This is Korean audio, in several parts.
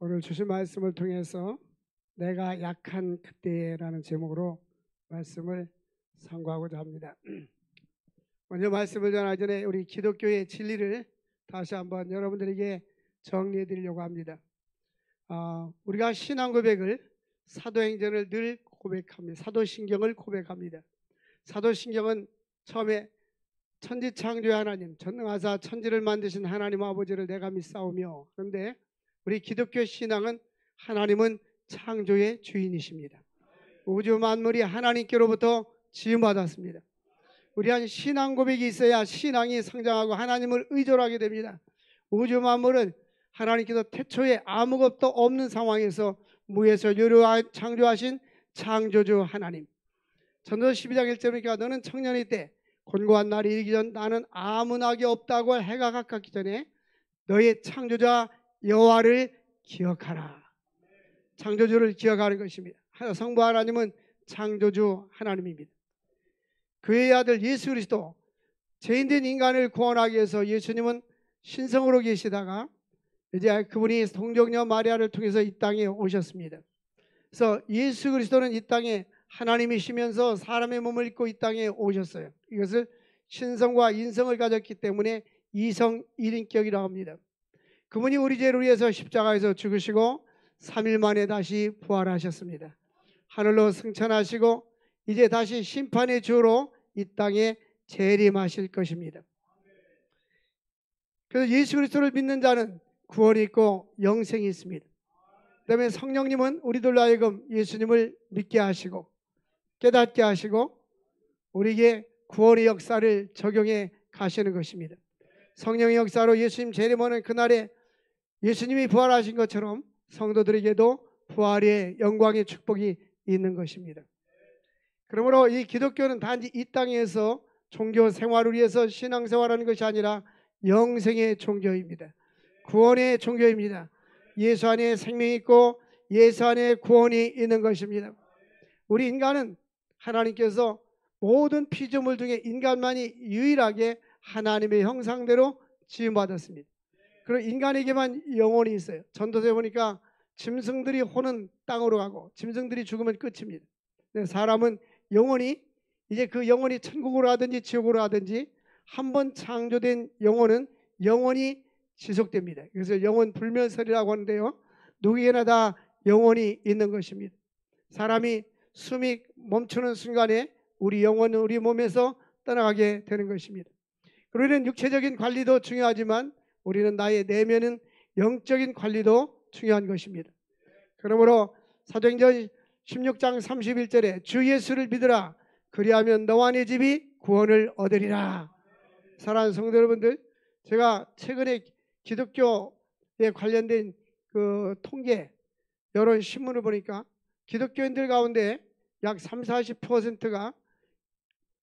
오늘 주신 말씀을 통해서 내가 약한 그때라는 제목으로 말씀을 상고하고자 합니다. 먼저 말씀을 전하기 전에 우리 기독교의 진리를 다시 한번 여러분들에게 정리해 드리려고 합니다. 우리가 신앙 고백을 사도행전을 늘 고백합니다. 사도신경을 고백합니다. 사도신경은 처음에 천지창조의 하나님, 전능하사 천지를 만드신 하나님 아버지를 내가 믿사오며, 그런데 우리 기독교 신앙은 하나님은 창조의 주인이십니다. 우주 만물이 하나님께로부터 지음받았습니다. 우리한 신앙 고백이 있어야 신앙이 성장하고 하나님을 의존하게 하게 됩니다. 우주 만물은 하나님께서 태초에 아무것도 없는 상황에서 무에서 유로 창조하신 창조주 하나님. 전도 12장 1절에 보니까 너는 청년일 때 곤고한 날이 이르기 전 나는 아무 낙이 없다고 해가 가깝기 전에 너의 창조자 여호와를 기억하라. 창조주를 기억하는 것입니다. 성부 하나님은 창조주 하나님입니다. 그의 아들 예수 그리스도, 죄인된 인간을 구원하기 위해서 예수님은 신성으로 계시다가 이제 그분이 동정녀 마리아를 통해서 이 땅에 오셨습니다. 그래서 예수 그리스도는 이 땅에 하나님이시면서 사람의 몸을 입고 이 땅에 오셨어요. 이것을 신성과 인성을 가졌기 때문에 이성 일인격이라고 합니다. 그분이 우리 죄를 위해서 십자가에서 죽으시고 3일 만에 다시 부활하셨습니다. 하늘로 승천하시고 이제 다시 심판의 주로 이 땅에 재림하실 것입니다. 그래서 예수 그리스도를 믿는 자는 구원이 있고 영생이 있습니다. 그다음에 성령님은 우리들로 하여금 예수님을 믿게 하시고 깨닫게 하시고 우리에게 구원의 역사를 적용해 가시는 것입니다. 성령의 역사로 예수님 재림하는 그날에 예수님이 부활하신 것처럼 성도들에게도 부활의 영광의 축복이 있는 것입니다. 그러므로 이 기독교는 단지 이 땅에서 종교 생활을 위해서 신앙생활하는 것이 아니라 영생의 종교입니다. 구원의 종교입니다. 예수 안에 생명이 있고 예수 안에 구원이 있는 것입니다. 우리 인간은 하나님께서 모든 피조물 중에 인간만이 유일하게 하나님의 형상대로 지음받았습니다. 그리고 인간에게만 영혼이 있어요. 전도서에 보니까 짐승들이 호는 땅으로 가고 짐승들이 죽으면 끝입니다. 사람은 영혼이 이제 그 영혼이 천국으로 가든지 지옥으로 가든지 한번 창조된 영혼은 영원히 지속됩니다. 그래서 영혼 불멸설이라고 하는데요. 누구에게나 다 영혼이 있는 것입니다. 사람이 숨이 멈추는 순간에 우리 영혼은 우리 몸에서 떠나가게 되는 것입니다. 우리는 육체적인 관리도 중요하지만 우리는 나의 내면은 영적인 관리도 중요한 것입니다. 그러므로 사도행전 16장 31절에 주 예수를 믿으라 그리하면 너와 네 집이 구원을 얻으리라. 사랑하는 성도 여러분들, 제가 최근에 기독교에 관련된 그 통계 여러 신문을 보니까 기독교인들 가운데 약 30-40%가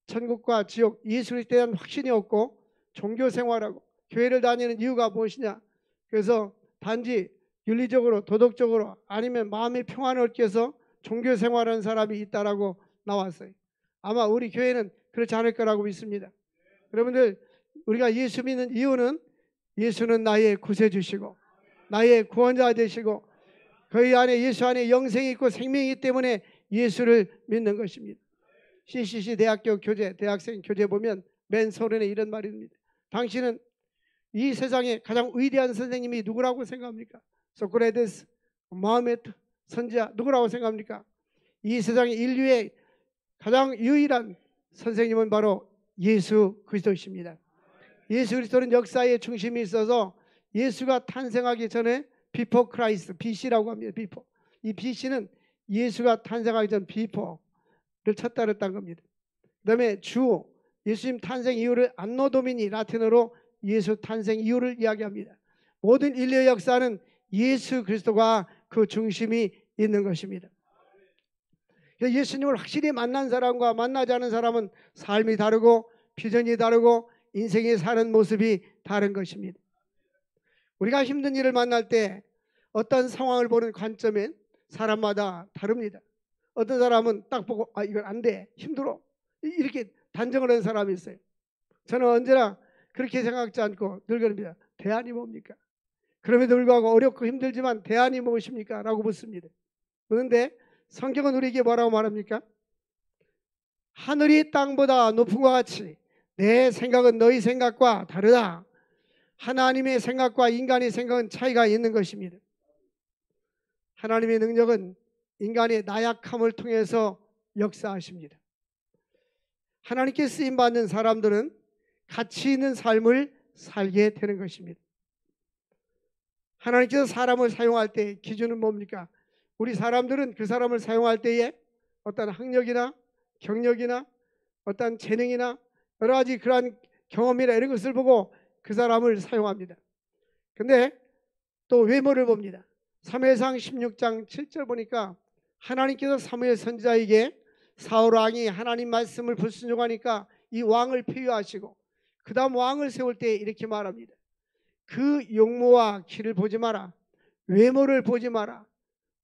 천국과 지옥 예수 그리스도에 대한 확신이 없고 종교 생활하고 교회를 다니는 이유가 무엇이냐? 그래서 단지 윤리적으로 도덕적으로 아니면 마음의 평안을 얻기 위해서 종교 생활하는 사람이 있다라고 나왔어요. 아마 우리 교회는 그렇지 않을 거라고 믿습니다. 여러분들, 우리가 예수 믿는 이유는 예수는 나의 구세주시고 나의 구원자 되시고 그의 안에 예수 안에 영생이 있고 생명이 있기 때문에 예수를 믿는 것입니다. CCC 대학교 교재, 대학생 교재 보면 맨 서론에 이런 말이 있습니다. 당신은 이 세상에 가장 위대한 선생님이 누구라고 생각합니까? 소크라테스, 모하메드, 선지자 누구라고 생각합니까? 이 세상에 인류의 가장 유일한 선생님은 바로 예수 그리스도이십니다. 예수 그리스도는 역사의 중심이 있어서 예수가 탄생하기 전에 비포 크라이스트, BC라고 합니다. 비포. 이 BC는 예수가 탄생하기 전 비포를 쳤다 그랬다는 겁니다. 그 다음에 주, 예수님 탄생 이유를 안노 도미니, 라틴어로 예수 탄생 이유를 이야기합니다. 모든 인류의 역사는 예수 그리스도가 그 중심이 있는 것입니다. 예수님을 확실히 만난 사람과 만나지 않은 사람은 삶이 다르고 비전이 다르고 인생에 사는 모습이 다른 것입니다. 우리가 힘든 일을 만날 때 어떤 상황을 보는 관점은 사람마다 다릅니다. 어떤 사람은 딱 보고 이건 안 돼, 힘들어 이렇게 단정을 하는 사람이 있어요. 저는 언제나 그렇게 생각하지 않고 늘 그럽니다. 대안이 뭡니까? 그럼에도 불구하고 어렵고 힘들지만 대안이 무엇입니까? 라고 묻습니다. 그런데 성경은 우리에게 뭐라고 말합니까? 하늘이 땅보다 높은 것 같이 내 생각은 너희 생각과 다르다. 하나님의 생각과 인간의 생각은 차이가 있는 것입니다. 하나님의 능력은 인간의 나약함을 통해서 역사하십니다. 하나님께 쓰임받는 사람들은 가치 있는 삶을 살게 되는 것입니다. 하나님께서 사람을 사용할 때 기준은 뭡니까? 우리 사람들은 그 사람을 사용할 때에 어떤 학력이나 경력이나 어떤 재능이나 여러 가지 그러한 경험이나 이런 것을 보고 그 사람을 사용합니다. 근데 또 외모를 봅니다. 사무엘상 16장 7절 보니까 하나님께서 사무엘 선지자에게 사울 왕이 하나님 말씀을 불순종하니까 이 왕을 폐위하시고 그 다음 왕을 세울 때 이렇게 말합니다. 그 용모와 키를 보지 마라. 외모를 보지 마라.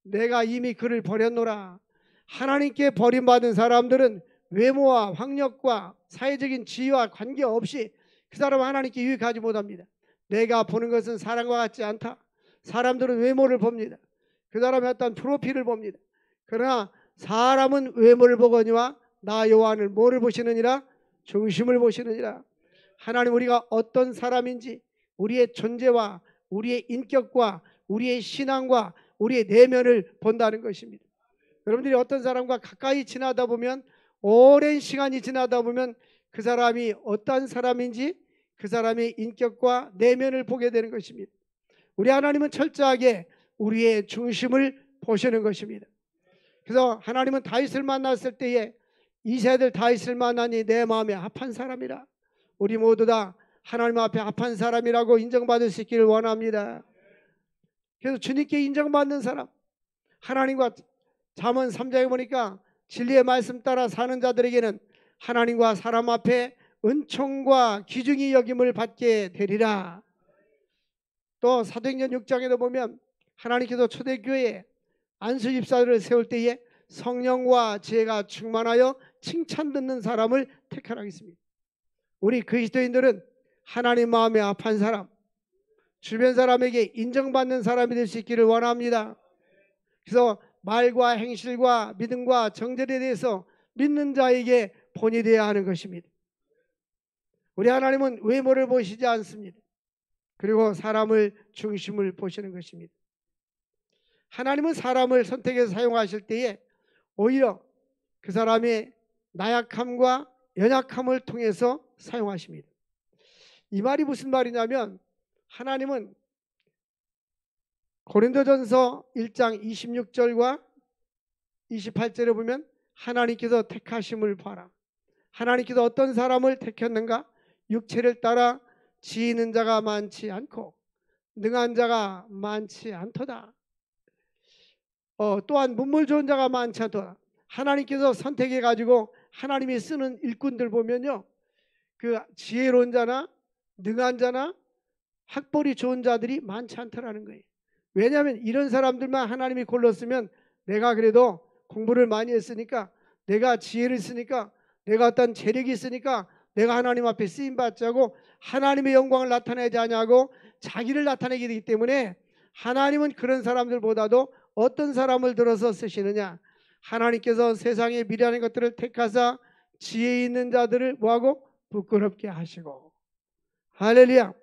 내가 이미 그를 버렸노라. 하나님께 버림받은 사람들은 외모와 학력과 사회적인 지위와 관계없이 그 사람은 하나님께 유익하지 못합니다. 내가 보는 것은 사람과 같지 않다. 사람들은 외모를 봅니다. 그 사람의 어떤 프로필을 봅니다. 그러나 사람은 외모를 보거니와 나 여호와는 뭐를 보시느니라? 중심을 보시느니라. 하나님 우리가 어떤 사람인지 우리의 존재와 우리의 인격과 우리의 신앙과 우리의 내면을 본다는 것입니다. 여러분들이 어떤 사람과 가까이 지나다 보면 오랜 시간이 지나다 보면 그 사람이 어떤 사람인지 그 사람의 인격과 내면을 보게 되는 것입니다. 우리 하나님은 철저하게 우리의 중심을 보시는 것입니다. 그래서 하나님은 다윗을 만났을 때에 이세들 다윗을 만나니 내 마음에 합한 사람이라. 우리 모두 다 하나님 앞에 합한 사람이라고 인정받을 수 있기를 원합니다. 그래서 주님께 인정받는 사람, 하나님과 잠언 3장에 보니까 진리의 말씀 따라 사는 자들에게는 하나님과 사람 앞에 은총과 귀중히 여김을 받게 되리라. 또 사도행전 6장에도 보면 하나님께서 초대교회에 안수집사들을 세울 때에 성령과 지혜가 충만하여 칭찬 듣는 사람을 택하라 했습니다. 우리 그리스도인들은 하나님 마음에 합한 사람, 주변 사람에게 인정받는 사람이 될 수 있기를 원합니다. 그래서 말과 행실과 믿음과 정절에 대해서 믿는 자에게 본이 되어야 하는 것입니다. 우리 하나님은 외모를 보시지 않습니다. 그리고 사람을 중심을 보시는 것입니다. 하나님은 사람을 선택해서 사용하실 때에 오히려 그 사람의 나약함과 연약함을 통해서 사용하십니다. 이 말이 무슨 말이냐면 하나님은 고린도전서 1장 26절과 28절에 보면 하나님께서 택하심을 봐라. 하나님께서 어떤 사람을 택했는가? 육체를 따라 지혜 있는 자가 많지 않고 능한 자가 많지 않도다. 또한 문물 좋은 자가 많지 않도다. 하나님께서 선택해 가지고 하나님이 쓰는 일꾼들 보면요, 그 지혜로운 자나 능한 자나 학벌이 좋은 자들이 많지 않더라는 거예요. 왜냐하면 이런 사람들만 하나님이 골랐으면 내가 그래도 공부를 많이 했으니까, 내가 지혜를 쓰니까, 내가 어떤 재력이 있으니까 내가 하나님 앞에 쓰임받지 하고 하나님의 영광을 나타내지 않냐고 자기를 나타내게 되기 때문에 하나님은 그런 사람들보다도 어떤 사람을 들어서 쓰시느냐? 하나님께서 세상의 미련한 것들을 택하사 지혜 있는 자들을 뭐하고? 부끄럽게 하시고. 할렐루야.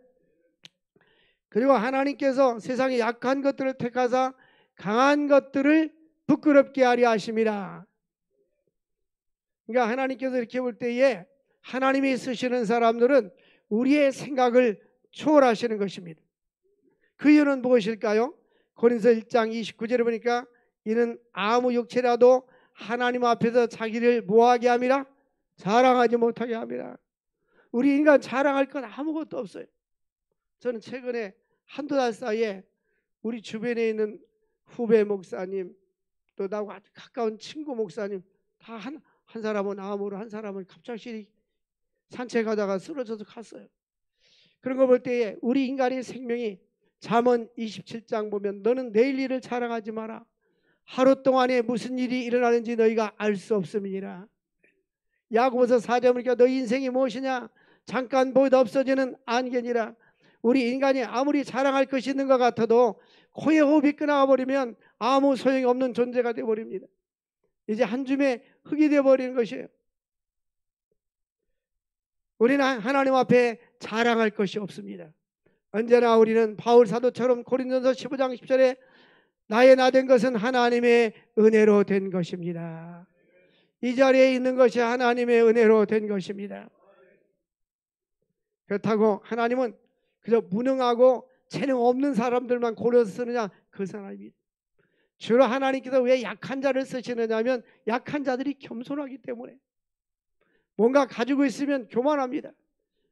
그리고 하나님께서 세상의 약한 것들을 택하사 강한 것들을 부끄럽게 하려 하심이라. 그러니까 하나님께서 이렇게 볼 때에 하나님이 쓰시는 사람들은 우리의 생각을 초월하시는 것입니다. 그 이유는 무엇일까요? 고린도서 1장 29절에 보니까 이는 아무 육체라도 하나님 앞에서 자기를 뭐하게 함이라? 자랑하지 못하게 함이라. 우리 인간 자랑할 건 아무것도 없어요. 저는 최근에 한두 달 사이에 우리 주변에 있는 후배 목사님, 또 나하고 아주 가까운 친구 목사님 다 한 사람은 암으로, 한 사람은 갑작스레 산책하다가 쓰러져서 갔어요. 그런 거 볼 때에 우리 인간의 생명이 잠언 27장 보면 너는 내일 일을 자랑하지 마라. 하루 동안에 무슨 일이 일어나는지 너희가 알 수 없음이니라. 야고보서 4장 보니까 너희 인생이 무엇이냐? 잠깐 보이다 없어지는 안개니라. 우리 인간이 아무리 자랑할 것이 있는 것 같아도 코에 호흡이 끊어가 버리면 아무 소용이 없는 존재가 되어버립니다. 이제 한 줌의 흙이 되어버리는 것이에요. 우리는 하나님 앞에 자랑할 것이 없습니다. 언제나 우리는 바울 사도처럼 고린도서 15장 10절에 나의 나 된 것은 하나님의 은혜로 된 것입니다. 이 자리에 있는 것이 하나님의 은혜로 된 것입니다. 그렇다고 하나님은 그저 무능하고 재능 없는 사람들만 고려서 쓰느냐? 그것은 아닙니다. 주로 하나님께서 왜 약한 자를 쓰시느냐 하면 약한 자들이 겸손하기 때문에. 뭔가 가지고 있으면 교만합니다.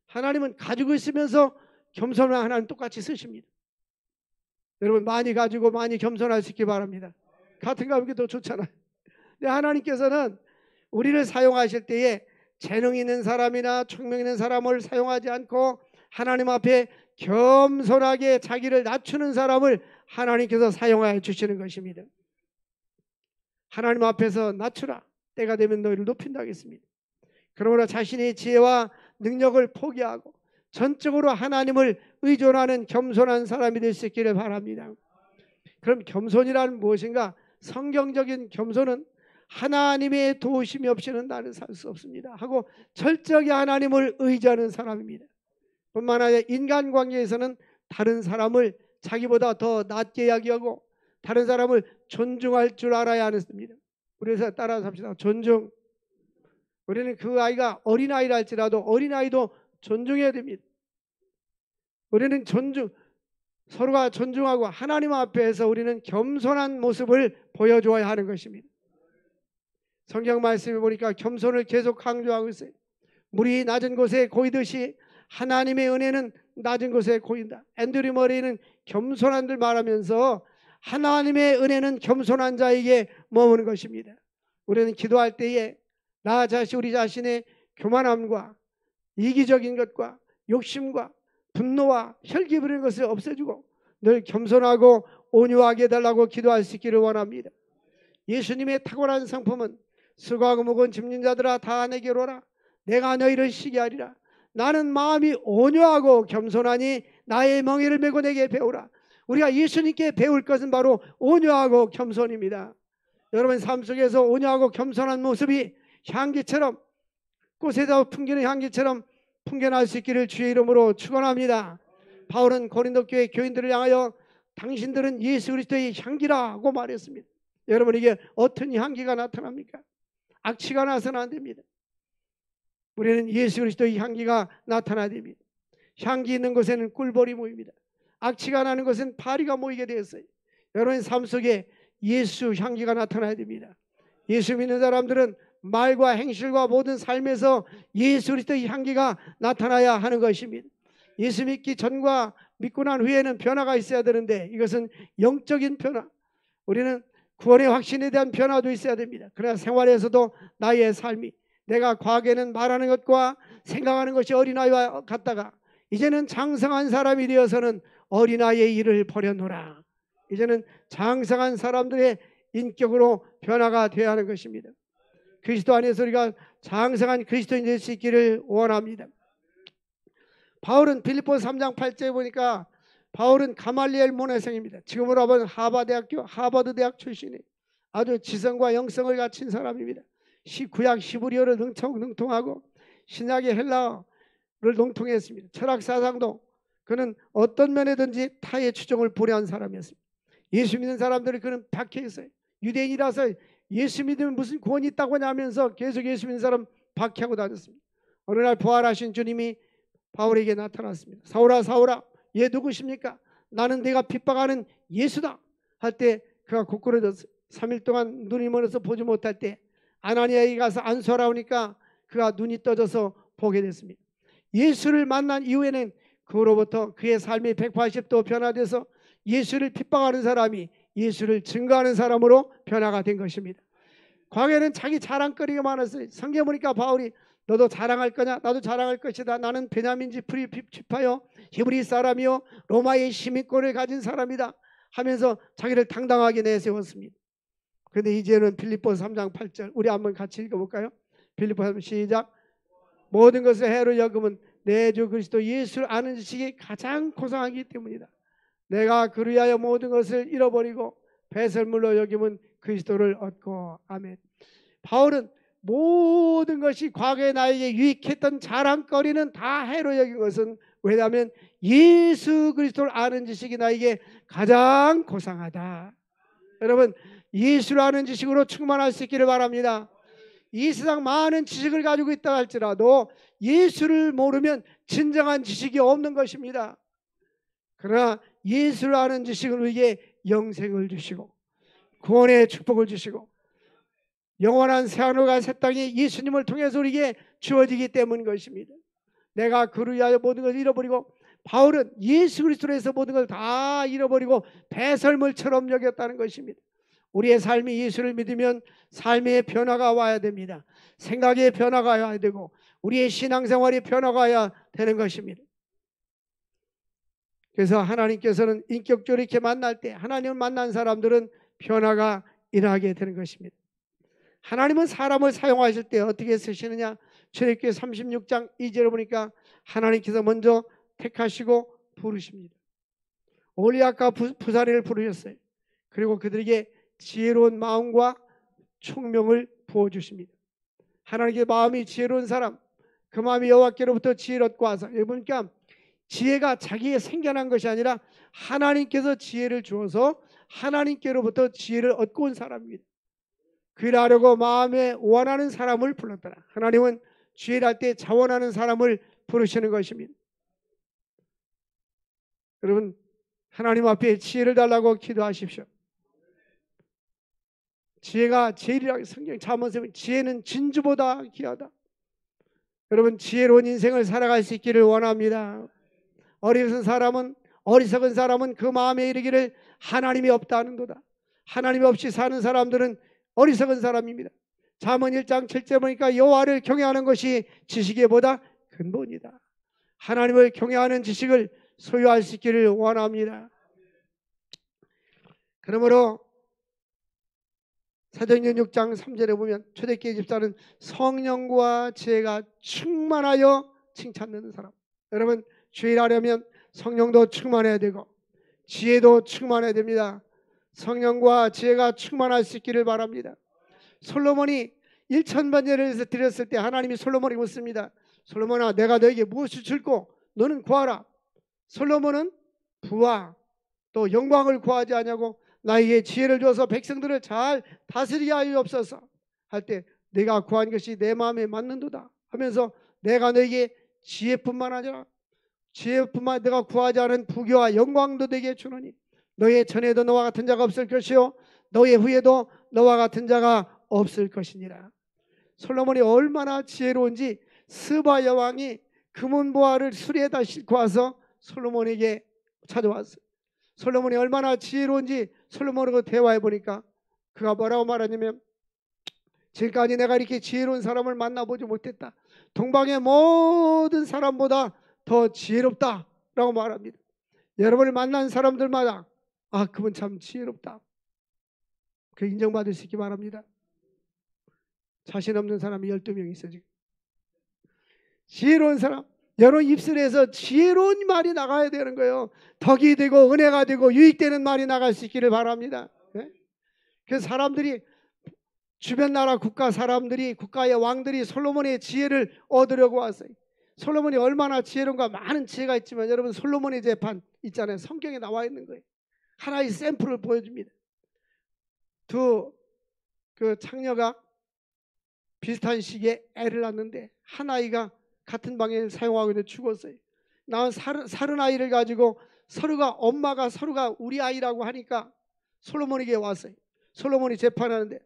하나님은 가지고 있으면서 겸손한 하나님 똑같이 쓰십니다. 여러분 많이 가지고 많이 겸손할 수 있기 바랍니다. 같은 가격이 더 좋잖아요. 근데 하나님께서는 우리를 사용하실 때에 재능 있는 사람이나 총명 있는 사람을 사용하지 않고 하나님 앞에 겸손하게 자기를 낮추는 사람을 하나님께서 사용하여 주시는 것입니다. 하나님 앞에서 낮추라. 때가 되면 너희를 높인다 하겠습니다. 그러므로 자신의 지혜와 능력을 포기하고 전적으로 하나님을 의존하는 겸손한 사람이 될 수 있기를 바랍니다. 그럼 겸손이란 무엇인가? 성경적인 겸손은 하나님의 도우심이 없이는 나는 살 수 없습니다 하고 철저하게 하나님을 의지하는 사람입니다. 뿐만 아니라 인간관계에서는 다른 사람을 자기보다 더 낮게 여기고 다른 사람을 존중할 줄 알아야 하는 겁니다. 그래서 따라서 합시다. 존중. 우리는 그 아이가 어린아이라 할지라도 어린아이도 존중해야 됩니다. 우리는 서로가 존중하고 하나님 앞에서 우리는 겸손한 모습을 보여줘야 하는 것입니다. 성경 말씀에 보니까 겸손을 계속 강조하고 있어요. 물이 낮은 곳에 고이듯이 하나님의 은혜는 낮은 곳에 고인다. 앤드류 머레이는 겸손한들 말하면서 하나님의 은혜는 겸손한 자에게 머무는 것입니다. 우리는 기도할 때에 나 자신 우리 자신의 교만함과 이기적인 것과 욕심과 분노와 혈기 부리는 것을 없애주고 늘 겸손하고 온유하게 해달라고 기도할 수 있기를 원합니다. 예수님의 탁월한 상품은 수고하고 무거운 짐진 자들아 다 내게로 오라. 내가 너희를 쉬게 하리라. 나는 마음이 온유하고 겸손하니 나의 멍에를 메고 내게 배우라. 우리가 예수님께 배울 것은 바로 온유하고 겸손입니다. 여러분 삶 속에서 온유하고 겸손한 모습이 향기처럼 꽃에서 풍기는 향기처럼 풍겨날 수 있기를 주의 이름으로 축원합니다. 바울은 고린도 교회 교인들을 향하여 당신들은 예수 그리스도의 향기라고 말했습니다. 여러분 이게 어떤 향기가 나타납니까? 악취가 나서는 안 됩니다. 우리는 예수 그리스도의 향기가 나타나야 됩니다. 향기 있는 곳에는 꿀벌이 모입니다. 악취가 나는 곳은 파리가 모이게 되었어요. 여러분 삶 속에 예수 향기가 나타나야 됩니다. 예수 믿는 사람들은 말과 행실과 모든 삶에서 예수 그리스도의 향기가 나타나야 하는 것입니다. 예수 믿기 전과 믿고 난 후에는 변화가 있어야 되는데 이것은 영적인 변화. 우리는 구원의 확신에 대한 변화도 있어야 됩니다. 그래야 생활에서도 나의 삶이 내가 과거에는 말하는 것과 생각하는 것이 어린아이와 같다가 이제는 장성한 사람이 되어서는 어린아이의 일을 버려놓으라. 이제는 장성한 사람들의 인격으로 변화가 되어야 하는 것입니다. 그리스도 안에서 우리가 장성한 그리스도인 될 수 있기를 원합니다. 바울은 빌립보서 3장 8절에 보니까 바울은 가말리엘 문화생입니다. 지금으로 보면 하버드 대학 출신이 아주 지성과 영성을 갖춘 사람입니다. 구약 히브리어를 능통하고 신약의 헬라어를 능통했습니다. 철학 사상도 그는 어떤 면에든지 타의 추종을 불허한 사람이었습니다. 예수 믿는 사람들이 그는 박해 있어요. 유대인이라서 예수 믿으면 무슨 구원이 있다고 하냐면서 계속 예수 믿는 사람 박해하고 다녔습니다. 어느 날 부활하신 주님이 바울에게 나타났습니다. 사울아 사울아 얘 누구십니까? 나는 내가 핍박하는 예수다 할 때 그가 고꾸라졌어요. 3일 동안 눈이 멀어서 보지 못할 때 아나니아에게 가서 안수하라오니까 그가 눈이 떠져서 보게 됐습니다. 예수를 만난 이후에는 그로부터 그의 삶이 180도 변화돼서 예수를 핍박하는 사람이 예수를 증거하는 사람으로 변화가 된 것입니다. 과거에는 자기 자랑거리가 많았어요. 성경 보니까 바울이 너도 자랑할 거냐? 나도 자랑할 것이다. 나는 베냐민 지파요 히브리 사람이요 로마의 시민권을 가진 사람이다 하면서 자기를 당당하게 내세웠습니다. 그런데 이제는 빌립보서 3장 8절 우리 한번 같이 읽어볼까요? 빌립보서 시작. 모든 것을 해로 여김은 내 주 그리스도 예수를 아는 지식이 가장 고상하기 때문이다. 내가 그를 위하여 모든 것을 잃어버리고 배설물로 여김은 그리스도를 얻고. 아멘. 바울은 모든 것이 과거에 나에게 유익했던 자랑거리는 다 해로 여긴 것은 왜냐하면 예수 그리스도를 아는 지식이 나에게 가장 고상하다. 여러분, 예수를 아는 지식으로 충만할 수 있기를 바랍니다. 이 세상 많은 지식을 가지고 있다 할지라도 예수를 모르면 진정한 지식이 없는 것입니다. 그러나 예수를 아는 지식은 우리에게 영생을 주시고 구원의 축복을 주시고 영원한 새하늘과 새 땅이 예수님을 통해서 우리에게 주어지기 때문인 것입니다. 내가 그를 위하여 모든 것을 잃어버리고, 바울은 예수 그리스도로 해서 모든 걸 다 잃어버리고 배설물처럼 여겼다는 것입니다. 우리의 삶이 예수를 믿으면 삶의 변화가 와야 됩니다. 생각의 변화가 와야 되고 우리의 신앙생활이 변화가 와야 되는 것입니다. 그래서 하나님께서는 인격적으로 이렇게 만날 때 하나님을 만난 사람들은 변화가 일어나게 되는 것입니다. 하나님은 사람을 사용하실 때 어떻게 쓰시느냐? 출애굽기 36장 2절에 보니까 하나님께서 먼저 택하시고 부르십니다. 올리압과 부사리를 부르셨어요. 그리고 그들에게 지혜로운 마음과 총명을 부어주십니다. 하나님의 마음이 지혜로운 사람, 그 마음이 여호와께로부터 지혜를 얻고 와서, 여기 보니까 지혜가 자기에 생겨난 것이 아니라 하나님께서 지혜를 주어서 하나님께로부터 지혜를 얻고 온 사람입니다. 그를 하려고 마음에 원하는 사람을 불렀더라. 하나님은 지혜를 할 때 자원하는 사람을 부르시는 것입니다. 여러분, 하나님 앞에 지혜를 달라고 기도하십시오. 지혜가 제일이라고 성경 잠언에서 지혜는 진주보다 귀하다. 여러분, 지혜로운 인생을 살아갈 수 있기를 원합니다. 어리석은 사람은 그 마음에 이르기를 하나님이 없다는도다. 하나님이 없이 사는 사람들은 어리석은 사람입니다. 잠언 1장 7절 보니까 여호와를 경외하는 것이 지식의 보다 근본이다. 하나님을 경외하는 지식을 소유할 수 있기를 원합니다. 그러므로 사도행전 6장 3절에 보면 초대교회 집사는 성령과 지혜가 충만하여 칭찬 듣는 사람. 여러분, 주일 하려면 성령도 충만해야 되고 지혜도 충만해야 됩니다. 성령과 지혜가 충만할 수 있기를 바랍니다. 솔로몬이 1,000번제를 드렸을 때 하나님이 솔로몬에게 묻습니다. 솔로몬아, 내가 너에게 무엇을 줄고 너는 구하라. 솔로몬은 부와 또 영광을 구하지 않냐고, 나에게 지혜를 줘서 백성들을 잘 다스리게 하옵소서 할 때 내가 구한 것이 내 마음에 맞는도다 하면서 내가 너에게 지혜뿐만 아니라 지혜뿐만 내가 구하지 않은 부귀와 영광도 내게 주노니 너의 전에도 너와 같은 자가 없을 것이요 너의 후에도 너와 같은 자가 없을 것이니라. 솔로몬이 얼마나 지혜로운지 스바 여왕이 금은보화를 수레에다 싣고 와서 솔로몬에게 찾아왔어요. 솔로몬이 얼마나 지혜로운지 솔로몬하고 대화해 보니까 그가 뭐라고 말하냐면, 지금까지 내가 이렇게 지혜로운 사람을 만나보지 못했다. 동방의 모든 사람보다 더 지혜롭다라고 말합니다. 여러분을 만난 사람들마다 그분 참 지혜롭다, 그 인정받을 수 있기 바랍니다. 자신 없는 사람이 12명 있어 지금. 지혜로운 사람, 여러분 입술에서 지혜로운 말이 나가야 되는 거예요. 덕이 되고 은혜가 되고 유익되는 말이 나갈 수 있기를 바랍니다. 네? 그래서 사람들이, 주변 나라 국가 사람들이, 국가의 왕들이 솔로몬의 지혜를 얻으려고 왔어요. 솔로몬이 얼마나 지혜로운가, 많은 지혜가 있지만 여러분, 솔로몬의 재판 있잖아요. 성경에 나와 있는 거예요. 하나의 샘플을 보여줍니다. 두 창녀가 비슷한 시기에 애를 낳는데 한 아이가 같은 방에 사용하고 있는데 죽었어요. 낳은 30아이를 가지고 서로가, 엄마가 서로가 우리 아이라고 하니까 솔로몬에게 왔어요. 솔로몬이 재판하는데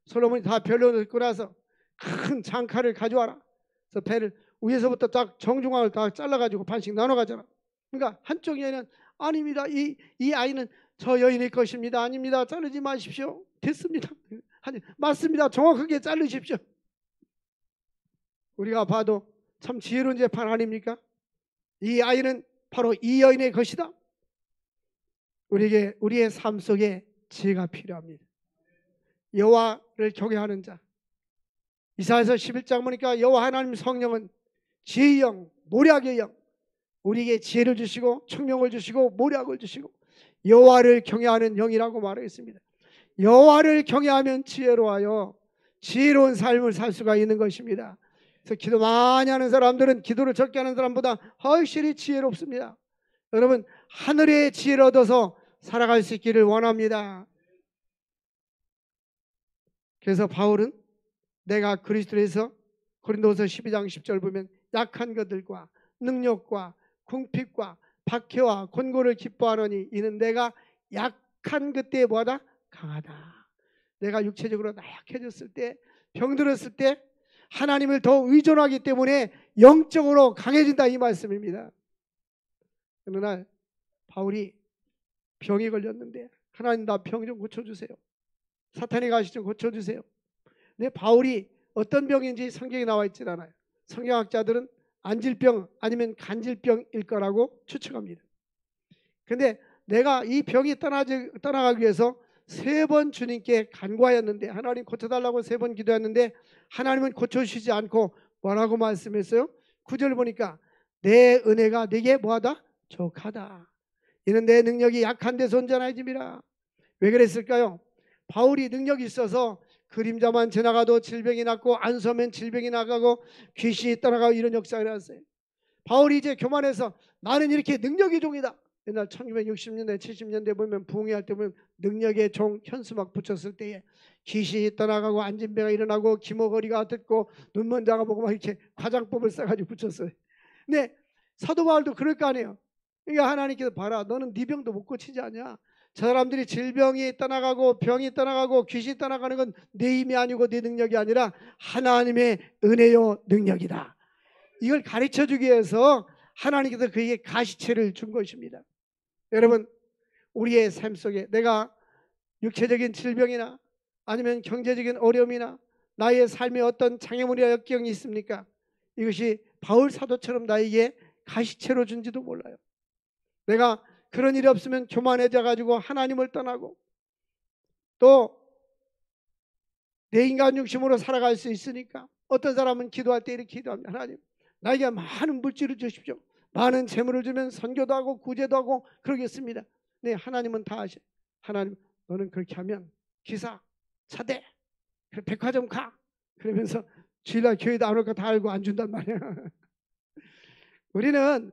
솔로몬이 다 변론을 듣고 나서 큰 장칼을 가져와라. 그래서 배를 위에서부터 딱 정중앙을 다 잘라가지고 반씩 나눠가잖아. 그러니까 한쪽 여인은 아닙니다. 이 아이는 저 여인의 것입니다. 아닙니다. 자르지 마십시오. 됐습니다. 아니, 맞습니다. 정확하게 자르십시오. 우리가 봐도 참 지혜로운 재판 아닙니까? 이 아이는 바로 이 여인의 것이다. 우리에게, 우리의 삶 속에 지혜가 필요합니다. 여호와를 경외하는 자. 이사야서 11장 보니까 여호와 하나님 성령은 지혜의 영, 모략의 영, 우리에게 지혜를 주시고 총명을 주시고 모략을 주시고 여호와를 경외하는 영이라고 말했습니다. 여호와를 경외하면 지혜로워요. 지혜로운 삶을 살 수가 있는 것입니다. 그래서 기도 많이 하는 사람들은 기도를 적게 하는 사람보다 훨씬 지혜롭습니다. 여러분, 하늘의 지혜를 얻어서 살아갈 수 있기를 원합니다. 그래서 바울은 내가 그리스도에서 고린도서 12장 10절 보면 약한 것들과 능력과 궁핍과 박해와 권고를 기뻐하노니 이는 내가 약한 그때에 뭐하다? 강하다. 내가 육체적으로 나약해졌을 때, 병들었을 때 하나님을 더 의존하기 때문에 영적으로 강해진다, 이 말씀입니다. 어느 날 바울이 병이 걸렸는데 하나님 나 병 좀 고쳐주세요. 사탄이 가시 좀 고쳐주세요. 근데 바울이 어떤 병인지 성경에 나와 있질 않아요. 성경학자들은 안질병 아니면 간질병일 거라고 추측합니다. 근데 내가 이 병이 떠나가기 위해서 3번 주님께 간구하였는데, 하나님 고쳐달라고 3번 기도했는데 하나님은 고쳐주시지 않고 뭐라고 말씀했어요? 9절 보니까 내 은혜가 네게 뭐하다? 족하다. 이는 내 능력이 약한 데서 온전해짐이라. 왜 그랬을까요? 바울이 능력이 있어서 그림자만 지나가도 질병이 낫고 안수하면 질병이 나가고 귀신이 떠나가고 이런 역사가 일어났어요. 바울이 이제 교만해서 나는 이렇게 능력의 종이다. 옛날 1960년대 70년대 보면 부흥회할 때 보면 능력의 종 현수막 붙였을 때에 귀신이 떠나가고 안진배가 일어나고 기모거리가 듣고 눈먼 자가 보고 막 이렇게 과장법을 써가지고 붙였어요. 근데 사도 바울도 그럴 거 아니에요. 그러니까 하나님께서 봐라, 너는 네 병도 못 고치지 않냐. 저 사람들이 질병이 떠나가고 병이 떠나가고 귀신이 떠나가는 건 내 힘이 아니고 내 능력이 아니라 하나님의 은혜요 능력이다. 이걸 가르쳐주기 위해서 하나님께서 그에게 가시체를 준 것입니다. 여러분, 우리의 삶 속에 내가 육체적인 질병이나 아니면 경제적인 어려움이나 나의 삶에 어떤 장애물이나 역경이 있습니까? 이것이 바울 사도처럼 나에게 가시체로 준지도 몰라요. 내가 그런 일이 없으면 교만해져 가지고 하나님을 떠나고 또 내 인간 중심으로 살아갈 수 있으니까 어떤 사람은 기도할 때 이렇게 기도합니다. 하나님, 나에게 많은 물질을 주십시오. 많은 재물을 주면 선교도 하고 구제도 하고 그러겠습니다. 네, 하나님은 다 아셔. 하나님, 너는 그렇게 하면 기사, 차대, 백화점 가. 그러면서 주일날 교회도 안 올 거 다 알고 안 준단 말이야. 우리는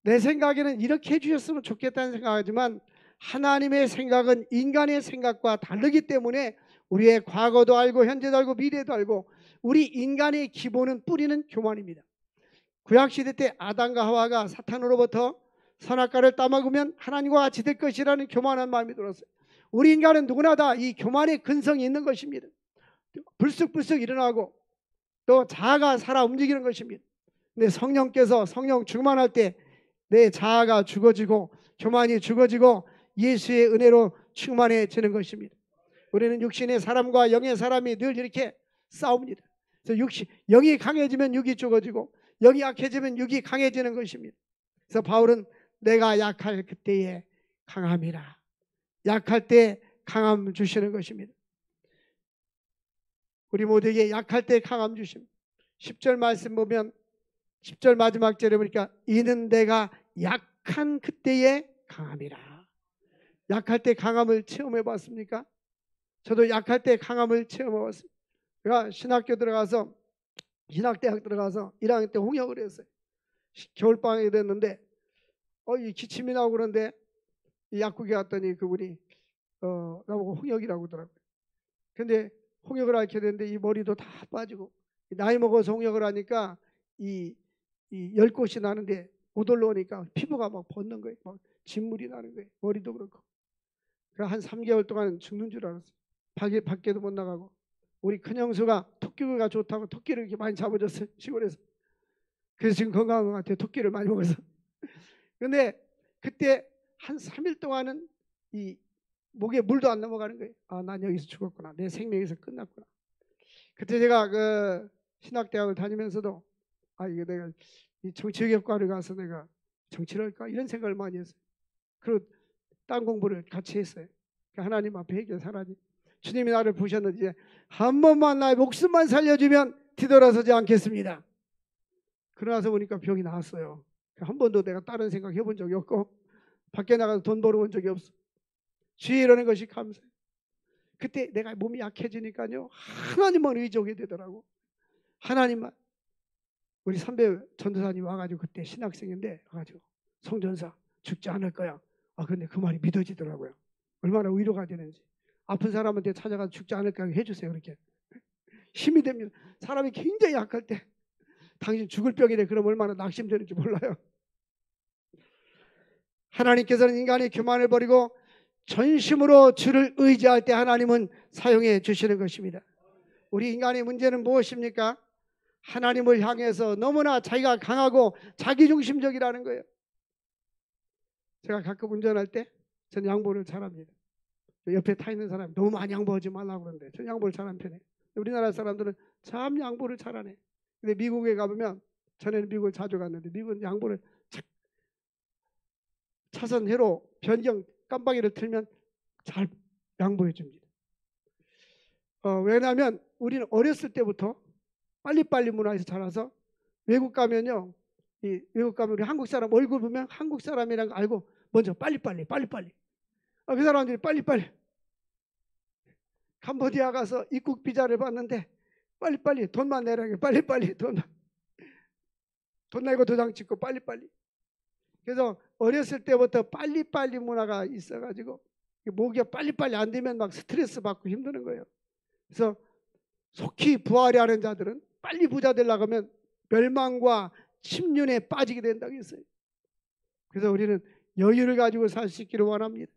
내 생각에는 이렇게 해주셨으면 좋겠다는 생각하지만 하나님의 생각은 인간의 생각과 다르기 때문에 우리의 과거도 알고 현재도 알고 미래도 알고 우리 인간의 기본은 뿌리는 교만입니다. 구약시대 때 아담과 하와가 사탄으로부터 선악과를 따먹으면 하나님과 같이 될 것이라는 교만한 마음이 들었어요. 우리 인간은 누구나 다 이 교만의 근성이 있는 것입니다. 불쑥불쑥 일어나고 또 자아가 살아 움직이는 것입니다. 근데 성령께서 성령 충만할 때 내 자아가 죽어지고 교만이 죽어지고 예수의 은혜로 충만해지는 것입니다. 우리는 육신의 사람과 영의 사람이 늘 이렇게 싸웁니다. 그래서 영이 강해지면 육이 죽어지고 영이 약해지면 육이 강해지는 것입니다. 그래서 바울은 내가 약할 그때에 강함이라. 약할 때 강함 주시는 것입니다. 우리 모두에게 약할 때 강함 주십니다. 10절 말씀 보면 10절 마지막 절에 보니까 이는 내가 약한 그때에 강함이라. 약할 때 강함을 체험해 봤습니까? 저도 약할 때 강함을 체험해 봤습니다. 제가 신학대학 들어가서 1학년 때 홍역을 했어요. 겨울방학이 됐는데 이 기침이 나고 그런데 이 약국에 갔더니 그분이 나보고 홍역이라고 그러더라고요. 근데 홍역을 앓게 됐는데 이 머리도 다 빠지고 나이 먹어서 홍역을 하니까 이 열꽃이 나는데 못 올라오니까 피부가 막 벗는 거예요. 막 진물이 나는 거예요. 머리도 그렇고. 한 3개월 동안 죽는 줄 알았어요. 밖에도 못 나가고. 우리 큰형수가 토끼가 좋다고 토끼를 이렇게 많이 잡아줬어요. 시골에서. 그래서 지금 건강한 것 같아요. 토끼를 많이 먹어서. 근데 그때 한 3일 동안은 이 목에 물도 안 넘어가는 거예요. 난 여기서 죽었구나. 내 생명이 여기서 끝났구나. 그때 제가 그 신학대학을 다니면서도 이게 내가 이 정치외교과를 가서 내가 정치를 할까 이런 생각을 많이 했어요. 그리고 딴 공부를 같이 했어요. 하나님 앞에 얘기해 하나님, 주님이 나를 부르셨는데 한 번만 나의 목숨만 살려주면 뒤돌아서지 않겠습니다. 그러나서 보니까 병이 나았어요. 한 번도 내가 다른 생각 해본 적이 없고 밖에 나가서 돈 벌어본 적이 없어. 주의 이러는 것이 감사해요. 그때 내가 몸이 약해지니까요, 하나님만 의지하게 되더라고. 하나님만. 우리 선배 전도사님 와가지고 그때 신학생인데 와가지고 성전사 죽지 않을 거야. 근데 그 말이 믿어지더라고요. 얼마나 위로가 되는지. 아픈 사람한테 찾아가서 죽지 않을 거야 해주세요. 그렇게 힘이 됩니다. 사람이 굉장히 약할 때 당신 죽을 병이래 그럼 얼마나 낙심되는지 몰라요. 하나님께서는 인간의 교만을 버리고 전심으로 주를 의지할 때 하나님은 사용해 주시는 것입니다. 우리 인간의 문제는 무엇입니까? 하나님을 향해서 너무나 자기가 강하고 자기중심적이라는 거예요. 제가 가끔 운전할 때 저는 양보를 잘합니다. 옆에 타 있는 사람이 너무 많이 양보하지 말라고 그러는데 저는 양보를 잘하는 편이에요. 우리나라 사람들은 참 양보를 잘하네. 근데 미국에 가보면, 전에는 미국을 자주 갔는데 미국은 양보를 차선 회로 변경 깜빡이를 틀면 잘 양보해 줍니다. 왜냐하면 우리는 어렸을 때부터 빨리빨리 문화에서 자라서 외국 가면요, 외국 가면 우리 한국 사람 얼굴 보면 한국 사람이라는 거 알고 먼저 빨리빨리 그 사람들이 빨리빨리. 캄보디아 가서 입국 비자를 받는데 빨리빨리 돈만 내라게 빨리빨리 돈 내고 도장 찍고 빨리빨리. 그래서 어렸을 때부터 빨리빨리 문화가 있어가지고 목이 빨리빨리 안 되면 막 스트레스 받고 힘드는 거예요. 그래서 속히 부하려 하는 자들은 빨리 부자 되려고 하면 멸망과 침륜에 빠지게 된다고 했어요. 그래서 우리는 여유를 가지고 살 수 있기를 원합니다.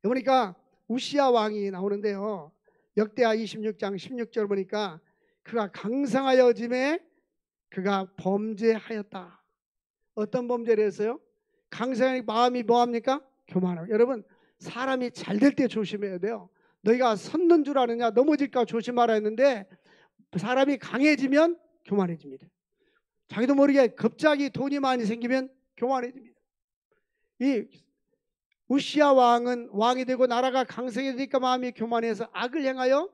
그러니까 우시야 왕이 나오는데요, 역대하 26장 16절 보니까 그가 강성하여짐에 그가 범죄하였다. 어떤 범죄를 했어요? 강성한 마음이 뭐합니까? 교만하고. 여러분, 사람이 잘 될 때 조심해야 돼요. 너희가 섰는 줄 아느냐, 넘어질까 조심하라 했는데 사람이 강해지면 교만해집니다. 자기도 모르게 갑자기 돈이 많이 생기면 교만해집니다. 이 우시야 왕은 왕이 되고 나라가 강성해지니까 마음이 교만해서 악을 행하여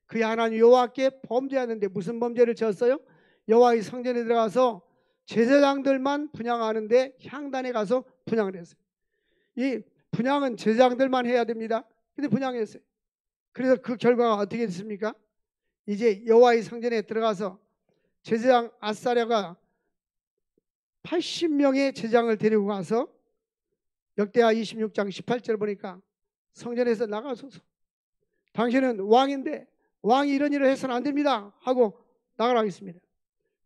그의 하나님 여호와께 범죄하는데, 무슨 범죄를 지었어요? 여호와의 성전에 들어가서 제사장들만 분향하는데 향단에 가서 분향을 했어요. 이 분향은 제사장들만 해야 됩니다. 근데 분향했어요. 그래서 그 결과가 어떻게 됐습니까? 이제 여호와의 성전에 들어가서 제사장 아사랴가 80명의 제사장을 데리고 가서 역대하 26장 18절 보니까 성전에서 나가소서. 당신은 왕인데 왕이 이런 일을 해서는 안 됩니다 하고 나가라고 했습니다.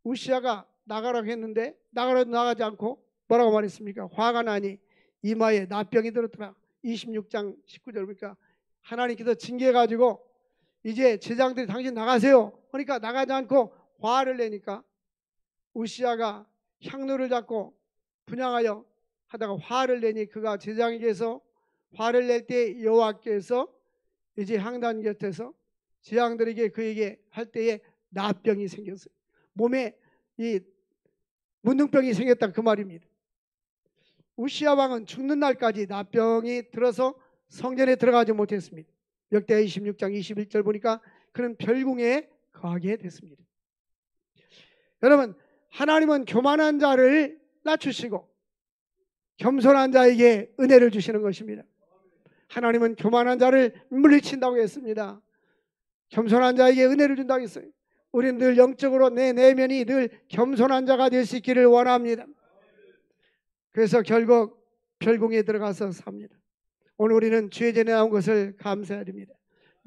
우시야가 나가라고 했는데 나가라도 나가지 않고 뭐라고 말했습니까? 화가 나니 이마에 나병이 들었더라. 26장 19절 보니까 하나님께서 징계해가지고 이제 제사장들이 당신 나가세요 그러니까 나가지 않고 화를 내니까 우시야가 향로를 잡고 분향하여 하다가 화를 내니 그가 제사장에게서 화를 낼 때 여호와께서 이제 향단 곁에서 제사장들에게 그에게 할 때에 나병이 생겼어요. 몸에 이 문둥병이 생겼다 그 말입니다. 우시야 왕은 죽는 날까지 나병이 들어서 성전에 들어가지 못했습니다. 역대하 26장 21절 보니까 그는 별궁에 거하게 됐습니다. 여러분, 하나님은 교만한 자를 낮추시고 겸손한 자에게 은혜를 주시는 것입니다. 하나님은 교만한 자를 물리친다고 했습니다. 겸손한 자에게 은혜를 준다고 했어요. 우리는 늘 영적으로 내 내면이 늘 겸손한 자가 될 수 있기를 원합니다. 그래서 결국 별궁에 들어가서 삽니다. 오늘 우리는 주의 전에 나온 것을 감사해야 됩니다.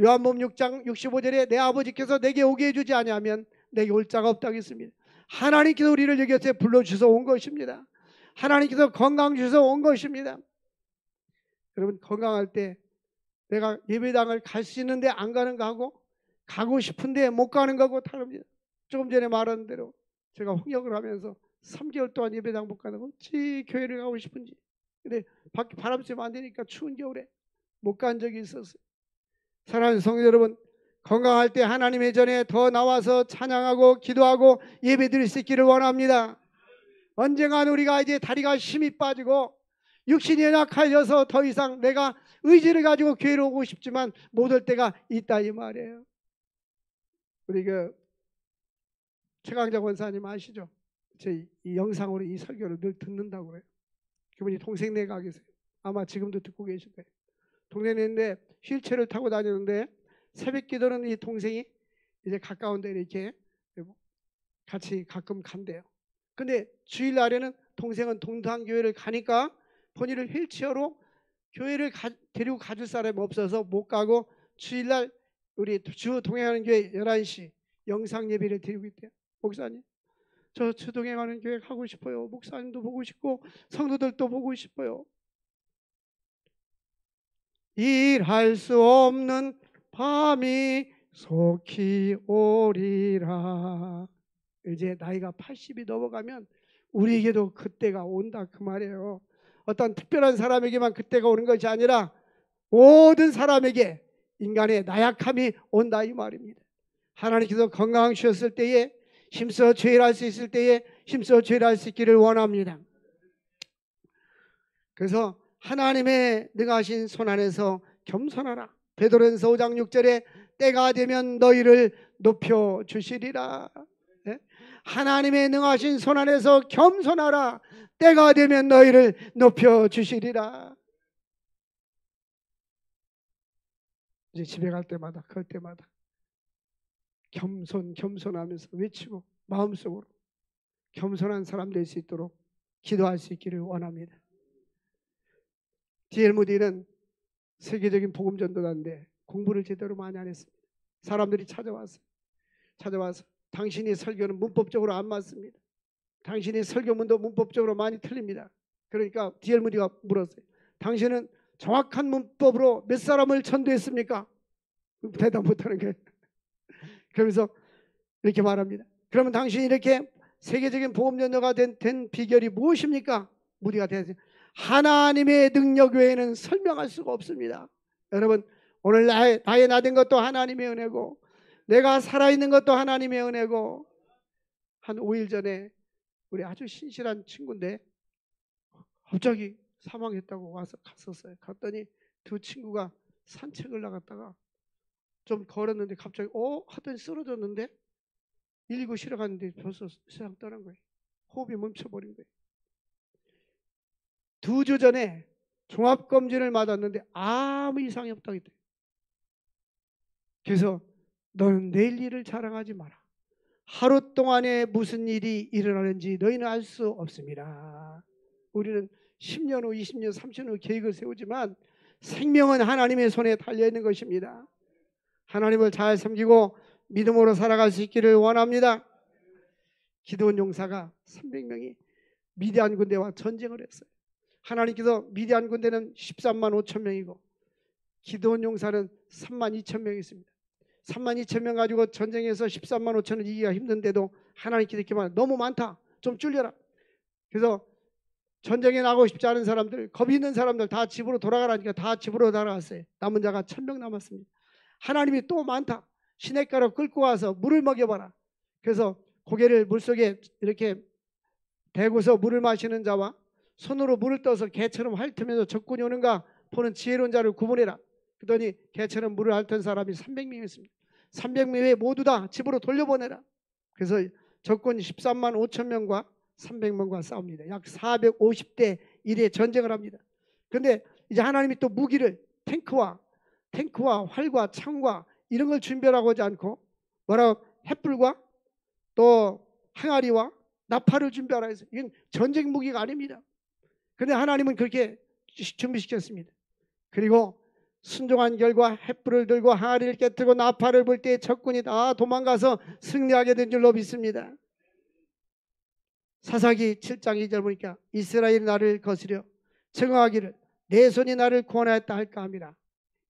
요한복음 6장 65절에 내 아버지께서 내게 오게 해주지 아니하면 내게 올 자가 없다고 했습니다. 하나님께서 우리를 여기 곁에 불러주셔서 온 것입니다. 하나님께서 건강 주셔서 온 것입니다. 여러분, 건강할 때 내가 예배당을 갈 수 있는데 안 가는 거하고 가고 싶은데 못 가는 거하고 다릅니다. 조금 전에 말한 대로 제가 홍역을 하면서 3개월 동안 예배당 못 가는 거 어찌 교회를 가고 싶은지. 근데 밖에 바람 쐬면 안 되니까 추운 겨울에 못 간 적이 있었어요. 사랑하는 성도 여러분, 건강할 때 하나님의 전에 더 나와서 찬양하고 기도하고 예배드릴 수 있기를 원합니다. 언젠간 우리가 이제 다리가 힘이 빠지고 육신이 연약해져서 더 이상 내가 의지를 가지고 교회로 오고 싶지만 못 올 때가 있다 이 말이에요. 우리 최강자 권사님 아시죠? 제 이 영상으로 이 설교를 늘 듣는다고 그래요. 그분이 동생네 가 계세요. 아마 지금도 듣고 계실 거예요. 동생네인데 휠체어를 타고 다니는데 새벽 기도는 이 동생이 이제 가까운데 이렇게 같이 가끔 간대요. 근데 주일날에는 동생은 동탄교회를 가니까 본인을 휠체어로 교회를 데리고 가줄 사람이 없어서 못 가고 주일날 우리 주 동행하는 교회 11시 영상 예배를 드리고 있대요. 목사님, 저 주 동행하는 교회 가고 싶어요. 목사님도 보고 싶고 성도들도 보고 싶어요. 일할 수 없는 밤이 속히 오리라. 이제 나이가 80이 넘어가면 우리에게도 그때가 온다 그 말이에요. 어떤 특별한 사람에게만 그때가 오는 것이 아니라 모든 사람에게 인간의 나약함이 온다 이 말입니다. 하나님께서 건강 주셨을 때에 힘써 죄를 할 수 있을 때에 힘써 죄를 할 수 있기를 원합니다. 그래서 하나님의 능하신 손 안에서 겸손하라. 베드로전서 5장 6절에 때가 되면 너희를 높여 주시리라. 네? 하나님의 능하신 손 안에서 겸손하라. 때가 되면 너희를 높여 주시리라. 이제 집에 갈 때마다 그럴 때마다 겸손하면서 외치고 마음속으로 겸손한 사람 될 수 있도록 기도할 수 있기를 원합니다. D.L. 무디는 세계적인 복음 전도자인데 공부를 제대로 많이 안 했습니다. 사람들이 찾아와서 당신이 설교는 문법적으로 안 맞습니다. 당신이 설교문도 문법적으로 많이 틀립니다. 그러니까 D.L. 무디가 물었어요. 당신은 정확한 문법으로 몇 사람을 전도했습니까? 대답 못하는 거예요. 그러면서 이렇게 말합니다. 그러면 당신이 이렇게 세계적인 복음 전도가 된 비결이 무엇입니까? 무디가 대답했어요. 하나님의 능력 외에는 설명할 수가 없습니다. 여러분, 오늘 나의 나된 것도 하나님의 은혜고 내가 살아있는 것도 하나님의 은혜고, 한 5일 전에 우리 아주 신실한 친구인데 갑자기 사망했다고 와서 갔었어요. 갔더니 두 친구가 산책을 나갔다가 좀 걸었는데 갑자기 하더니 쓰러졌는데 119 실어 갔는데 벌써 세상 떠난 거예요. 호흡이 멈춰버린 거예요. 2주 전에 종합검진을 받았는데 아무 이상이 없다고 했대요. 그래서 너는 내일 일을 자랑하지 마라. 하루 동안에 무슨 일이 일어나는지 너희는 알 수 없습니다. 우리는 10년 후, 20년, 30년 후 계획을 세우지만 생명은 하나님의 손에 달려있는 것입니다. 하나님을 잘 섬기고 믿음으로 살아갈 수 있기를 원합니다. 기드온 용사가 300명이 미디안 군대와 전쟁을 했어요. 하나님께서 미디안 군대는 13만 5천 명이고 기드온 용사는 3만 2천 명이 있습니다. 3만 2천 명 가지고 전쟁에서 13만 5천을 이기기가 힘든데도 하나님께서 이렇게 말해요. 너무 많다. 좀 줄여라. 그래서 전쟁에 나가고 싶지 않은 사람들, 겁이 있는 사람들 다 집으로 돌아가라니까 다 집으로 돌아갔어요. 남은 자가 1,000명 남았습니다. 하나님이 또 많다. 시냇가로 끌고 와서 물을 먹여봐라. 그래서 고개를 물속에 이렇게 대고서 물을 마시는 자와 손으로 물을 떠서 개처럼 핥으면서 적군이 오는가 보는 지혜로운 자를 구분해라. 그러더니 개처럼 물을 핥은 사람이 300명이었습니다. 300명에 모두 다 집으로 돌려보내라. 그래서 적군이 13만 5천 명과 300명과 싸웁니다. 약 450대 1의 전쟁을 합니다. 그런데 이제 하나님이 또 무기를 탱크와 활과 창과 이런 걸 준비하라고 하지 않고 뭐라고 횃불과 또 항아리와 나팔을 준비하라 해서 이건 전쟁 무기가 아닙니다. 그런데 하나님은 그렇게 준비시켰습니다. 그리고 순종한 결과 횃불을 들고 항아리를 깨뜨리고 나팔을 불 때 적군이 다 도망가서 승리하게 된 줄로 믿습니다. 사사기 7장 2절 보니까 이스라엘이 나를 거스려 청하기를 내 손이 나를 구원하였다 할까 합니다.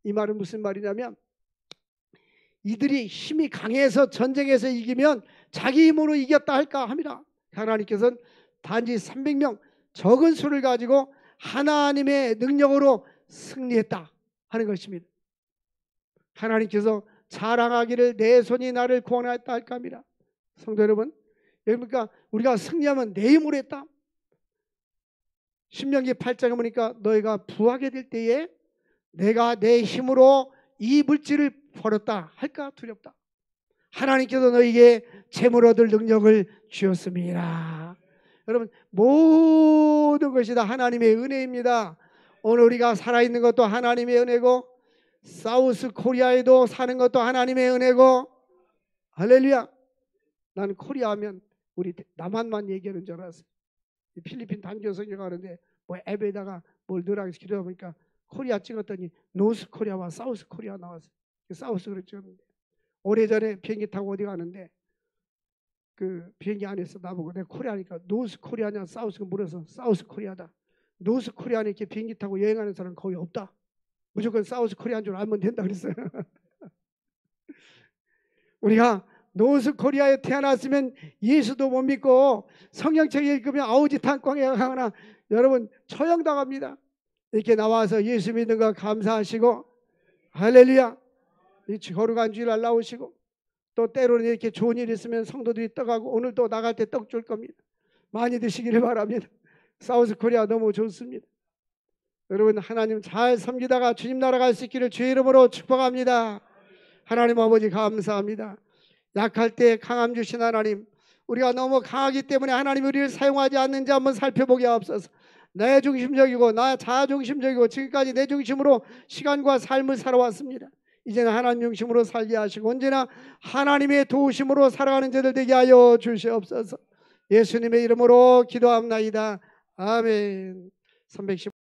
이 말은 무슨 말이냐면 이들이 힘이 강해서 전쟁에서 이기면 자기 힘으로 이겼다 할까 합니다. 하나님께서는 단지 300명 적은 수를 가지고 하나님의 능력으로 승리했다 하는 것입니다. 하나님께서 자랑하기를 내 손이 나를 구원하였다 할까 합니다. 성도 여러분, 그러니까 우리가 승리하면 내 힘으로 했다. 신명기 8장에 보니까 너희가 부하게 될 때에 내가 내 힘으로 이 물질을 벌었다 할까 두렵다. 하나님께서 너에게 재물 얻을 능력을 주었습니다. 여러분, 모든 것이 다 하나님의 은혜입니다. 오늘 우리가 살아있는 것도 하나님의 은혜고, 사우스 코리아에도 사는 것도 하나님의 은혜고, 할렐루야. 나는 코리아 하면 우리 남한만 얘기하는 줄 알았어요. 필리핀 단교성에 가는데 뭐 앱에다가 뭘 넣으라고 해서 기도하다 보니까 코리아 찍었더니 노스 코리아와 사우스 코리아 나왔어요. 사우스로 찍었는데, 오래전에 비행기 타고 어디 가는데 그 비행기 안에서 나보고 내가 코리아니까 노스 코리아냐 사우스가 물어서 사우스 코리아다. 노스 코리아는 이렇게 비행기 타고 여행하는 사람은 거의 없다. 무조건 사우스 코리아인 줄 알면 된다 그랬어요. 우리가 노스 코리아에 태어났으면 예수도 못 믿고 성경책 읽으면 아우지탄광에 가거나 여러분 처형당합니다. 이렇게 나와서 예수 믿는 거 감사하시고, 할렐루야, 이 거룩한 주일날 나오시고, 또 때로는 이렇게 좋은 일 있으면 성도들이 떡하고, 오늘 또 나갈 때 떡 줄 겁니다. 많이 드시기를 바랍니다. 사우스 코리아 너무 좋습니다. 여러분, 하나님 잘 섬기다가 주님 나라 갈 수 있기를 주의 이름으로 축복합니다. 하나님 아버지 감사합니다. 약할 때 강함 주신 하나님, 우리가 너무 강하기 때문에 하나님 우리를 사용하지 않는지 한번 살펴보게 하옵소서. 내 중심적이고 나 자아 중심적이고 지금까지 내 중심으로 시간과 삶을 살아왔습니다. 이제는 하나님 중심으로 살게 하시고 언제나 하나님의 도우심으로 살아가는 자들 되게 하여 주시옵소서. 예수님의 이름으로 기도합나이다. 아멘. 310